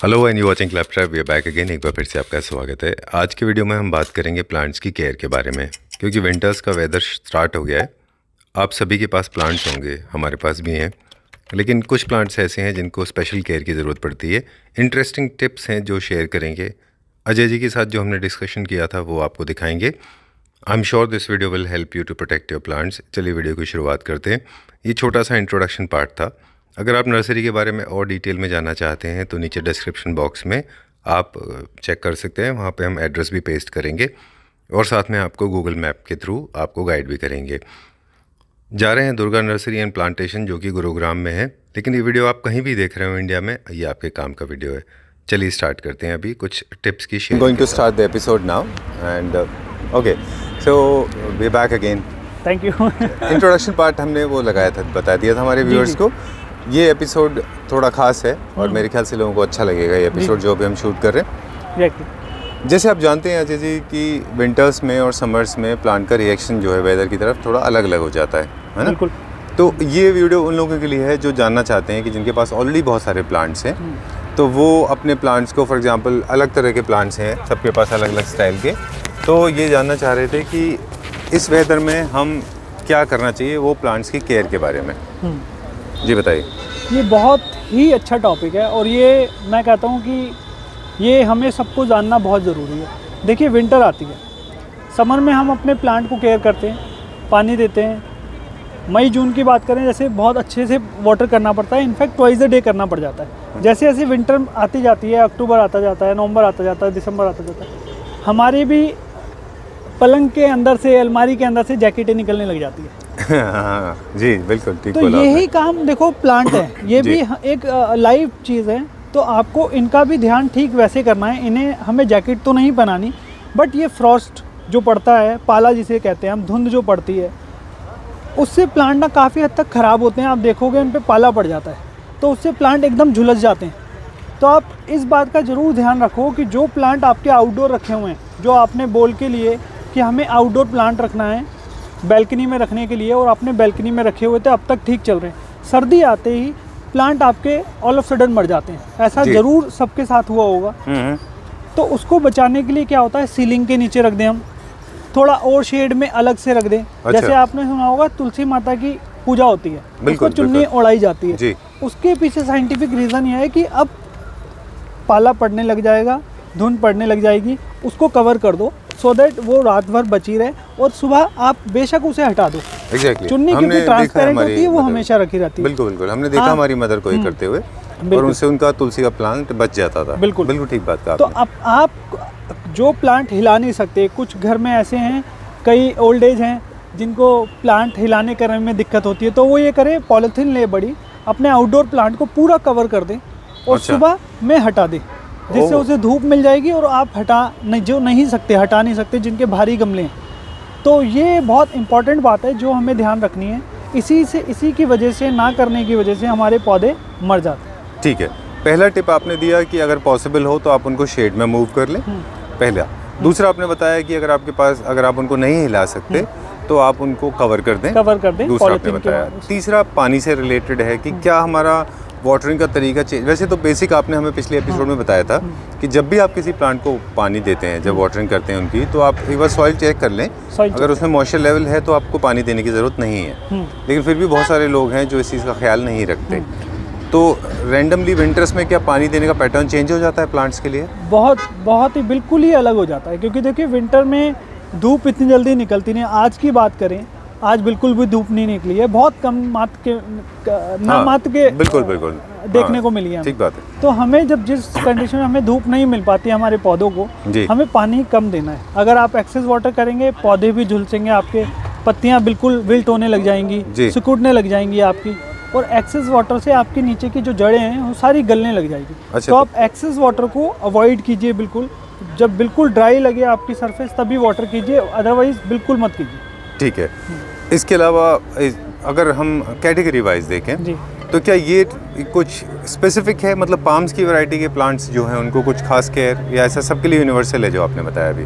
Hello and you watching Claptrap, we are back again. एक बार फिर से आपका स्वागत है। आज के वीडियो में हम बात करेंगे प्लांट्स की केयर के बारे में, क्योंकि विंटर्स का वेदर स्टार्ट हो गया है। आप सभी के पास प्लांट्स होंगे, हमारे पास भी हैं, लेकिन कुछ प्लांट्स ऐसे हैं जिनको स्पेशल केयर की ज़रूरत पड़ती है। इंटरेस्टिंग टिप्स हैं जो शेयर करेंगे अजय जी के साथ। जो हमने डिस्कशन किया था वो आपको दिखाएंगे। I am sure this video will help you to protect your plants. चलिए वीडियो की शुरुआत करते हैं। ये छोटा सा इंट्रोडक्शन पार्ट था। अगर आप नर्सरी के बारे में और डिटेल में जानना चाहते हैं तो नीचे डिस्क्रिप्शन बॉक्स में आप चेक कर सकते हैं। वहाँ पे हम एड्रेस भी पेस्ट करेंगे और साथ में आपको गूगल मैप के थ्रू आपको गाइड भी करेंगे। जा रहे हैं दुर्गा नर्सरी एंड प्लांटेशन, जो कि गुरुग्राम में है। लेकिन ये वीडियो आप कहीं भी देख रहे हो इंडिया में, ये आपके काम का वीडियो है। चलिए स्टार्ट करते हैं अभी कुछ टिप्स की share. Going to start the episode now and okay, so we back again. Thank you. Introduction part हमने वो लगाया था, बता दिया था हमारे व्यूअर्स को। ये एपिसोड थोड़ा खास है और मेरे ख्याल से लोगों को अच्छा लगेगा ये एपिसोड जो अभी हम शूट कर रहे हैं। जैसे आप जानते हैं अजय जी कि विंटर्स में और समर्स में प्लांट का रिएक्शन जो है वेदर की तरफ थोड़ा अलग अलग हो जाता है ना। बिल्कुल। तो ये वीडियो उन लोगों के लिए है जो जानना चाहते हैं कि जिनके पास ऑलरेडी बहुत सारे प्लांट्स हैं, तो वो अपने प्लांट्स को, फॉर एग्जांपल अलग तरह के प्लांट्स हैं, सबके पास अलग अलग स्टाइल के, तो ये जानना चाह रहे थे कि इस वेदर में हम क्या करना चाहिए वो प्लांट्स की केयर के बारे में। जी बताइए। ये बहुत ही अच्छा टॉपिक है और ये मैं कहता हूँ कि ये हमें सबको जानना बहुत ज़रूरी है। देखिए, विंटर आती है, समर में हम अपने प्लांट को केयर करते हैं, पानी देते हैं। मई जून की बात करें, जैसे बहुत अच्छे से वाटर करना पड़ता है, इनफैक्ट ट्वाइस अ डे करना पड़ जाता है। जैसे जैसे विंटर आती जाती है, अक्टूबर आता जाता है, नवंबर आता जाता है, दिसंबर आता जाता है, हमारी भी पलंग के अंदर से, अलमारी के अंदर से जैकेटें निकलने लग जाती है। जी बिल्कुल ठीक तो बोला यही काम, देखो प्लांट है, ये भी एक लाइव चीज़ है, तो आपको इनका भी ध्यान ठीक वैसे करना है। इन्हें हमें जैकेट तो नहीं बनानी, बट ये फ्रॉस्ट जो पड़ता है, पाला जिसे कहते हैं हम, धुंध जो पड़ती है, उससे प्लांट ना काफ़ी हद तक ख़राब होते हैं। आप देखोगे उन पे पाला पड़ जाता है, तो उससे प्लांट एकदम झुलस जाते हैं। तो आप इस बात का ज़रूर ध्यान रखो कि जो प्लांट आपके आउटडोर रखे हुए हैं, जो आपने बोल के लिए कि हमें आउटडोर प्लांट रखना है बैल्कनी में रखने के लिए, और आपने बैल्कनी में रखे हुए थे, अब तक ठीक चल रहे हैं, सर्दी आते ही प्लांट आपके ऑल ऑफ सडन मर जाते हैं। ऐसा ज़रूर सबके साथ हुआ होगा। तो उसको बचाने के लिए क्या होता है, सीलिंग के नीचे रख दें हम, थोड़ा और शेड में अलग से रख दें। अच्छा। जैसे आपने सुना होगा तुलसी माता की पूजा होती है, उसको चुन्नी ओढ़ाई जाती है। उसके पीछे साइंटिफिक रीज़न यह है कि अब पाला पड़ने लग जाएगा, धुंध पड़ने लग जाएगी, उसको कवर कर दो सो दैट वो रात भर बची रहे, और सुबह आप बेशक उसे हटा दो। Exactly. चुन्नी क्योंकि ट्रांसपेरेंट होती है, वो हमेशा रखी रहती है। बिल्कुल बिल्कुल, हमने देखा हमारी मदर को ये करते हुए, और उनसे उनका तुलसी का प्लांट बच जाता था। बिल्कुल बिल्कुल ठीक बात कहा। तो अब आप जो प्लांट हिला नहीं सकते, कुछ घर में ऐसे हैं, कई ओल्ड एज हैं जिनको प्लांट हिलाने करने में दिक्कत होती है, तो वो ये करे, पॉलीथीन ले बड़ी, अपने आउटडोर प्लांट को पूरा कवर कर दें और सुबह में हटा दें, जिससे उसे धूप मिल जाएगी और आप हटा नहीं सकते, जिनके भारी गमले हैं। तो ये बहुत इंपॉर्टेंट बात है जो हमें ध्यान रखनी है। इसी की वजह से, ना करने की वजह से हमारे पौधे मर जाते हैं। ठीक है, पहला टिप आपने दिया कि अगर पॉसिबल हो तो आप उनको शेड में मूव कर लें, पहला। दूसरा आपने बताया कि अगर आप उनको नहीं हिला सकते तो आप उनको कवर कर दें। दूसरा आपने बताया। तीसरा पानी से रिलेटेड है कि क्या हमारा वाटरिंग का तरीका चेंज। वैसे तो बेसिक आपने हमें पिछले एपिसोड में बताया था कि जब भी आप किसी प्लांट को पानी देते हैं, जब वाटरिंग करते हैं उनकी, तो आप एक बार सॉइल चेक कर लें। अगर उसमें मॉइस्चर लेवल है तो आपको पानी देने की ज़रूरत नहीं है। लेकिन फिर भी बहुत सारे लोग हैं जो इस चीज़ का ख्याल नहीं रखते। तो रैंडमली विंटर्स में क्या पानी देने का पैटर्न चेंज हो जाता है प्लांट्स के लिए? बहुत ही बिल्कुल ही अलग हो जाता है, क्योंकि देखिए विंटर में धूप इतनी जल्दी निकलती नहीं। आज की बात करें, आज बिल्कुल भी धूप नहीं निकली है, बहुत कम मात्र के बिल्कुल देखने को मिली है। ठीक बात है। तो हमें जब जिस कंडीशन में हमें धूप नहीं मिल पाती हमारे पौधों को, हमें पानी कम देना है। अगर आप एक्सेस वाटर करेंगे, पौधे भी झुलसेंगे, आपके पत्तियां बिल्कुल विल्ट होने लग जाएंगी, सिकुड़ने लग जाएंगी आपकी, और एक्सेस वाटर से आपके नीचे की जो जड़ें हैं वो सारी गलने लग जाएगी। अच्छा, तो आप एक्सेस वाटर को अवॉइड कीजिए बिल्कुल। जब बिल्कुल ड्राई लगे आपकी सरफेस तभी वाटर कीजिए, अदरवाइज बिल्कुल मत कीजिए। ठीक है। इसके अलावा अगर हम कैटेगरी वाइज देखें तो क्या ये कुछ स्पेसिफिक है, मतलब पाम्स की वैरायटी के प्लांट्स जो हैं उनको कुछ खास केयर, या ऐसा सबके लिए यूनिवर्सल है जो आपने बताया अभी?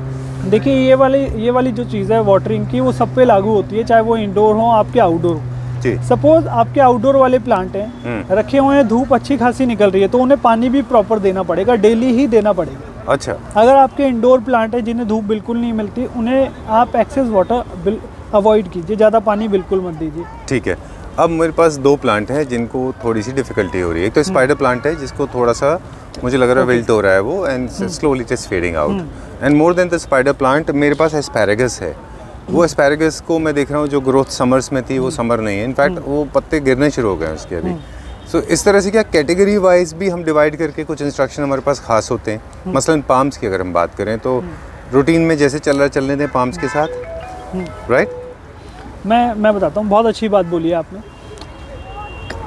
देखिए, ये वाली जो चीज़ है वाटरिंग की, वो सब पे लागू होती है, चाहे वो इंडोर हो आपके आउटडोर हो। जी। सपोज आपके आउटडोर वाले प्लांट हैं, रखे हुए हैं, धूप अच्छी खासी निकल रही है, तो उन्हें पानी भी प्रॉपर देना पड़ेगा, डेली ही देना पड़ेगा। अच्छा। अगर आपके इंडोर प्लांट है जिन्हें धूप बिल्कुल नहीं मिलती, उन्हें आप एक्सेस वाटर अवॉइड कीजिए, ज़्यादा पानी बिल्कुल मत दीजिए। ठीक है। अब मेरे पास 2 प्लांट हैं जिनको थोड़ी सी डिफिकल्टी हो रही है। एक तो स्पाइडर प्लांट है जिसको थोड़ा सा मुझे लग रहा है विल्ट हो रहा है वो, and slowly it is fading out. And more than the spider plant मेरे पास एस्पैरागस है। वो एस्पैरागस को मैं देख रहा हूँ जो ग्रोथ समर्स में थी वो समर नहीं है, इनफैक्ट वो पत्ते गिरने शुरू हो गए हैं उसके अभी। सो इस तरह से क्या कैटेगरी वाइज भी हम डिवाइड करके कुछ इंस्ट्रक्शन हमारे पास खास होते हैं। मसलन पाम्स की अगर हम बात करें तो रूटीन में जैसे चल रहा है चलने दें पाम्स के साथ, राइट? मैं बताता हूँ, बहुत अच्छी बात बोली है आपने।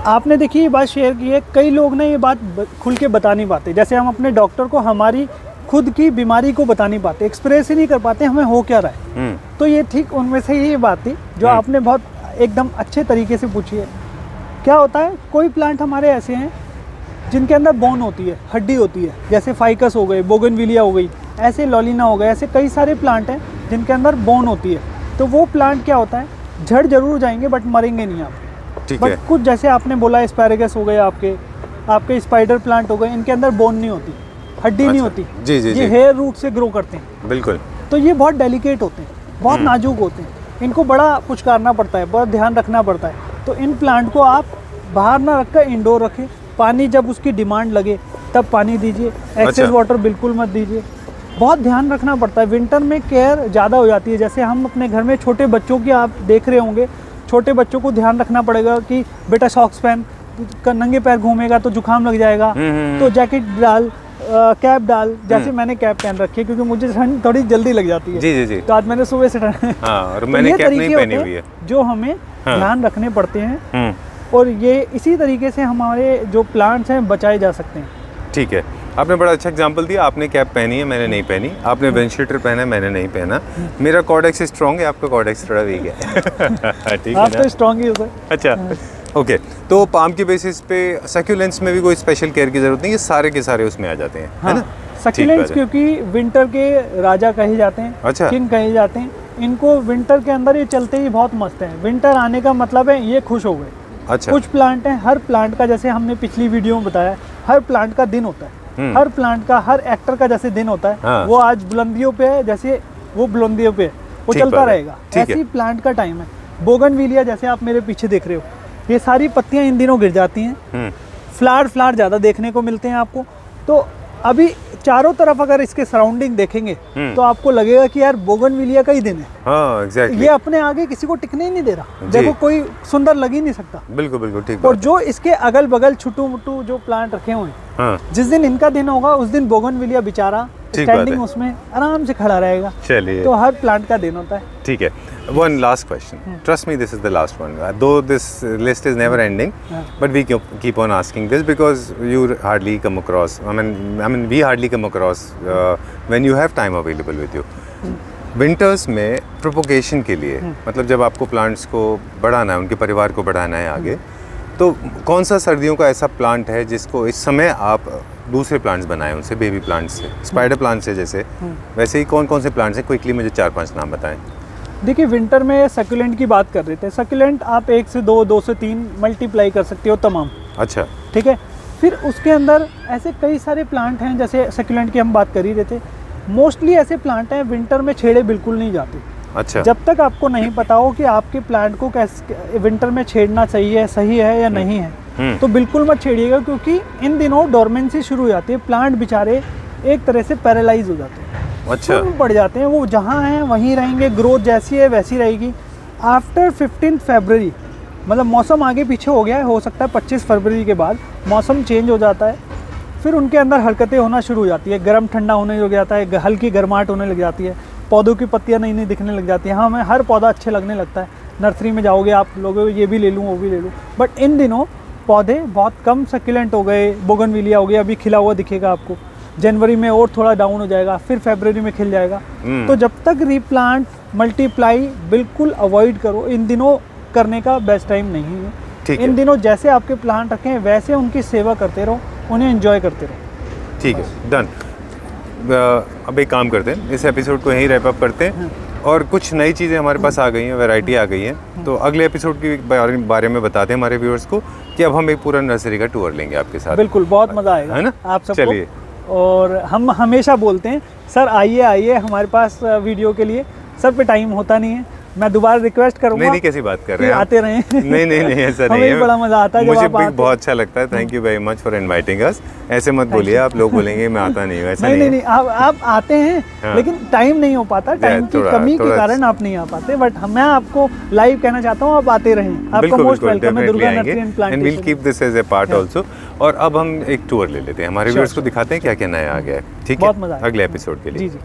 आपने देखिए ये बात शेयर की है, कई लोग ना ये बात खुल के बता नहीं पाते। जैसे हम अपने डॉक्टर को हमारी खुद की बीमारी को बता नहीं पाते, एक्सप्रेस ही नहीं कर पाते हमें हो क्या रहा है। तो ये ठीक उनमें से ही ये बात थी जो आपने बहुत एकदम अच्छे तरीके से पूछी है। क्या होता है, कोई प्लांट हमारे ऐसे हैं जिनके अंदर बोन होती है, हड्डी होती है, जैसे फाइकस हो गए, बोगनविलिया हो गई, ऐसे लॉलिना हो गए, ऐसे कई सारे प्लांट हैं जिनके अंदर बोन होती है। तो वो प्लांट क्या होता है, झड़ जरूर जाएंगे बट मरेंगे नहीं आप। बट कुछ जैसे आपने बोला एस्पैरागस हो गए, आपके स्पाइडर प्लांट हो गए, इनके अंदर बोन नहीं होती, हड्डी नहीं होती। जी जी ये हेयर रूट से ग्रो करते हैं। बिल्कुल। तो ये बहुत डेलिकेट होते हैं, बहुत नाजुक होते हैं, इनको बड़ा कुछ करना पड़ता है, बहुत ध्यान रखना पड़ता है। तो इन प्लांट को आप बाहर ना रखकर इंडोर रखें। पानी जब उसकी डिमांड लगे तब पानी दीजिए, एक्सेस वाटर बिल्कुल मत दीजिए। बहुत ध्यान रखना पड़ता है, विंटर में केयर ज़्यादा हो जाती है। जैसे हम अपने घर में छोटे बच्चों की आप देख रहे होंगे, छोटे बच्चों को ध्यान रखना पड़ेगा कि बेटा सॉक्स पहन, नंगे पैर घूमेगा तो जुकाम लग जाएगा, तो जैकेट डाल, कैप डाल। जैसे मैंने कैप पहन रखी है क्योंकि मुझे ठंड थोड़ी जल्दी लग जाती है। जी जी जी। तो आज मैंने सुबह से और मैंने कैप नहीं पहनी हुई है, जो हमें ध्यान रखने पड़ते हैं। और ये इसी तरीके से हमारे जो प्लांट्स हैं बचाए जा सकते हैं। ठीक है, आपने बड़ा अच्छा एग्जांपल दिया। आपने कैप पहनी है, मैंने नहीं पहनी। आपने विंड शीटर पहना है, मैंने नहीं पहना। मेरा कॉर्डेक्स स्ट्रॉन्ग है, आपका कॉर्डेक्स थोड़ा वीक है। ठीक है, आप तो स्ट्रॉन्ग ही हो सर। अच्छा, ओके। तो पाम की बेसिस पे सक्यूलेंट्स में भी कोई स्पेशल केयर की जरूरत नहीं, ये सारे के सारे उसमें आ जाते हैं, है ना? सक्यूलेंट्स क्योंकि विंटर के राजा कहे जाते हैं, अच्छा, किंग कहे जाते हैं। इनको विंटर के अंदर ये चलते ही बहुत मस्त हैं। विंटर आने का मतलब है ये खुश हो गए। अच्छा। कुछ प्लांट हैं, हर प्लांट का जैसे हमने पिछली वीडियो में बताया, हर प्लांट का दिन होता है, हर प्लांट का, हर एक्टर का जैसे दिन होता है। हाँ। वो आज बुलंदियों पे है, जैसे वो बुलंदियों पे है, वो चलता रहेगा। ऐसी प्लांट का टाइम है। बोगनविलिया जैसे आप मेरे पीछे देख रहे हो, ये सारी पत्तियां इन दिनों गिर जाती हैं। फ्लावर ज़्यादा देखने को मिलते हैं आपको। तो अभी चारों तरफ अगर इसके सराउंडिंग देखेंगे तो आपको लगेगा कि यार बोगनविलिया का ही दिन है। हाँ, exactly। ये अपने आगे किसी को टिकने ही नहीं दे रहा। देखो कोई सुंदर लग ही नहीं सकता। बिल्कुल बिल्कुल ठीक। और जो इसके अगल बगल छोटू मोटू जो प्लांट रखे हुए हैं, हाँ। जिस दिन इनका दिन होगा उस दिन बोगनविलिया बेचारा स्टैंडिंग उसमें आराम से खड़ा रहेगा। चलिए, तो हर प्लांट का दिन होता है। ठीक है। One last question, trust me, this is the last one, though this list is never ending, but we keep on asking this because you hardly come across, I mean we hardly come across when you have time available with you. Winters में propagation के लिए, मतलब जब आपको plants को बढ़ाना है, उनके परिवार को बढ़ाना है आगे, तो कौन सा सर्दियों का ऐसा प्लांट है जिसको इस समय आप दूसरे प्लांट्स बनाएं उनसे, बेबी प्लांट्स से, स्पाइडर प्लांट्स से जैसे, वैसे ही कौन कौन से प्लांट्स हैं? क्विकली मुझे 4-5 नाम बताएं। देखिए, विंटर में सकुलेंट की बात कर रहे थे। सकुलेंट आप 1 से 2, 2 से 3 मल्टीप्लाई कर सकते हो तमाम। अच्छा, ठीक है। फिर उसके अंदर ऐसे कई सारे प्लांट हैं, जैसे सकुलेंट की हम बात कर ही रहे थे। मोस्टली ऐसे प्लांट हैं विंटर में छेड़े बिल्कुल नहीं जाते। अच्छा। जब तक आपको नहीं पता हो कि आपके प्लांट को कैसे विंटर में छेड़ना सही है या नहीं है, तो बिल्कुल मत छेड़िएगा, क्योंकि इन दिनों डोरमेंसी शुरू हो जाती है। प्लांट बेचारे एक तरह से पैरालाइज हो जाते हैं। अच्छा। पड़ जाते हैं, वो जहाँ हैं वहीं रहेंगे, ग्रोथ जैसी है वैसी रहेगी। आफ्टर 15 फरवरी, मतलब मौसम आगे पीछे हो गया है, हो सकता है 25 फरवरी के बाद मौसम चेंज हो जाता है, फिर उनके अंदर हरकतें होना शुरू हो जाती है। गर्म ठंडा होने लग जाता है, हल्की गर्माहट होने लग जाती है, पौधों की पत्तियां नई नई दिखने लग जाती हैं। हाँ, हमें हर पौधा अच्छे लगने लगता है। नर्सरी में जाओगे आप लोग, ये भी ले लूँ वो भी ले लूँ, बट इन दिनों पौधे बहुत कम सकुलेंट हो गए। बोगनविलिया हो गया, अभी खिला हुआ दिखेगा आपको। जनवरी में और थोड़ा डाउन हो जाएगा, फिर फरवरी में खिल जाएगा। तो जब तक रीप्लांट मल्टीप्लाई बिल्कुल अवॉइड करो, इन दिनों करने का बेस्ट टाइम नहीं है। इन दिनों जैसे आपके प्लांट रखें वैसे उनकी सेवा करते रहो, उन्हें एंजॉय करते रहो। ठीक है, डन। अब एक काम करते हैं, इस एपिसोड को यहीं रैप अप करते हैं। और कुछ नई चीज़ें हमारे पास आ गई हैं, वैरायटी आ गई है। तो अगले एपिसोड के बारे में बताते हैं हमारे व्यूअर्स को कि अब हम एक पूरा नर्सरी का टूर लेंगे आपके साथ। बिल्कुल, बहुत मज़ा आएगा, है ना? आप सबको। चलिए। और हम हमेशा बोलते हैं सर आइए आइए हमारे पास वीडियो के लिए, सर पे टाइम होता नहीं है। मैं दोबारा रिक्वेस्ट करूंगा। नहीं, कैसी बात कर रहे हैं, आते रहें। नहीं ऐसा नहीं है, बड़ा मजा आता है, मुझे भी बहुत अच्छा लगता है। Thank you very much for inviting us. ऐसे मत बोलिए, आप लोग बोलेंगे मैं आता नहीं हूँ, ऐसा नहीं, आप आते हैं। हाँ। लेकिन टाइम नहीं हो पाता, टाइम की कमी के कारण आप नहीं आ पाते। बट मैं आपको लाइव कहना चाहता हूँ, आप आते रहें। आपका मोस्ट वेलकम है Durga nursery and plantation, and we will keep this as a part also. और अब हम एक टूर ले लेते हैं, हमारे व्यूअर्स को दिखाते हैं क्या क्या नया आ गया है। ठीक है, बहुत मजा, अगले एपिसोड के लिए। जी।